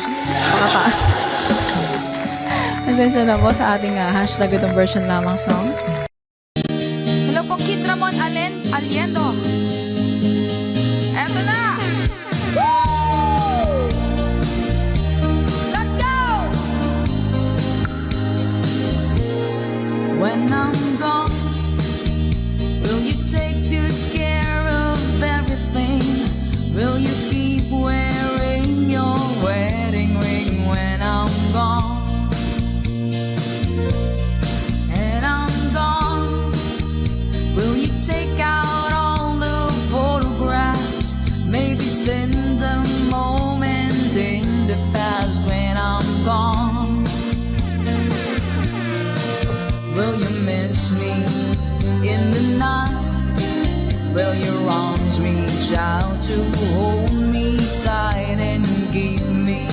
pakataas. Pasensya na po sa ating hashtag itong version lamang song. Hello po, Kid Ramon Aliendo. Eto na! Woo! Let's go! When I'm gone, will you take good care of everything? Will you keep wearing your wedding ring when I'm gone? And I'm gone, will you take out all the photographs? Maybe spend a moment in the past when I'm gone. Will you miss me in the night? Will your arms reach out to hold me tight and keep me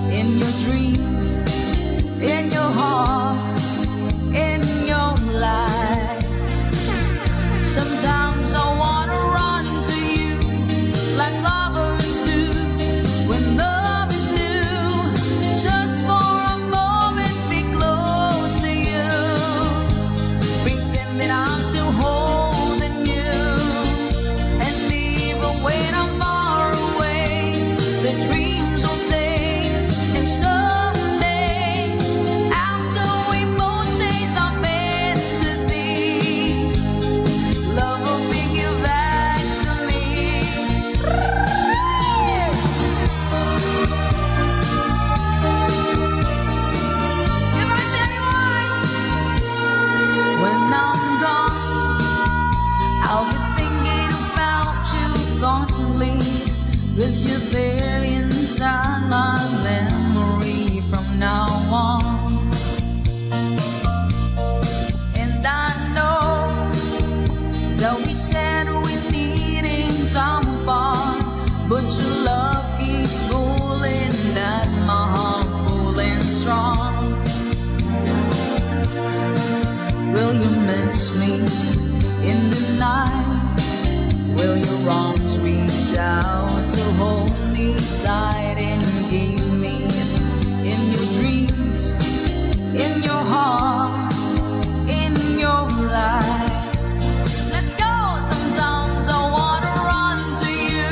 in your dreams, in your heart, in your life? Sometimes I wanna run to you like lovers do when love is new. Just for a moment, be close to you. Pretend that I'm still holding you. And even when I'm far away, the dreams will stay. And someday, after we both chase our fantasy, love will bring you back to me. If I say when I'm gone, I'll be thinking about you constantly, 'cause you're there inside my memory from now on. And I know that we said we're needing time apart, but your love keeps pulling at my heart, pulling strong. Will you miss me in the night? Will your arms reach out to hold me tight and keep me in your dreams, in your heart, in your life? Let's go! Sometimes I wanna run to you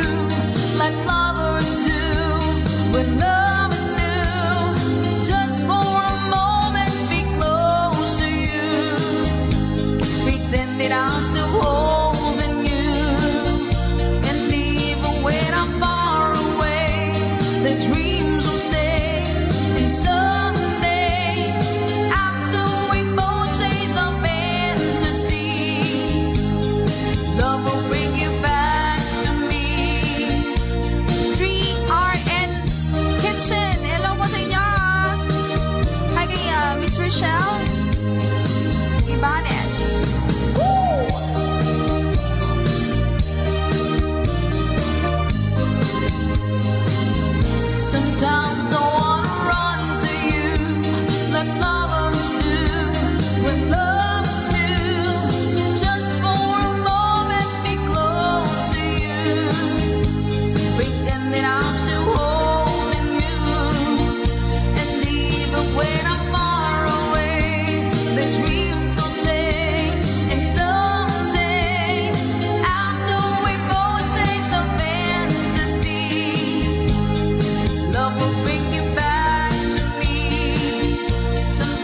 like lovers do when love is new. Just for a moment, be close to you. Pretend that I'm still holding you. And even when I'm far away, the dreams will stay. And someday, after we both chase the fantasies, love will bring you back to me. 3RN Kitchen. Hello po sa inyo. Hi kay Miss Rochelle Ibanez. Woo! Sometimes I wanna run to you like lovers do when love is new. Just for a moment, be close to you. Pretend that I'm still holding you. And even when I'm far away, the dreams will stay. And someday, after we both chase the fantasy, love will bring you back to me. Some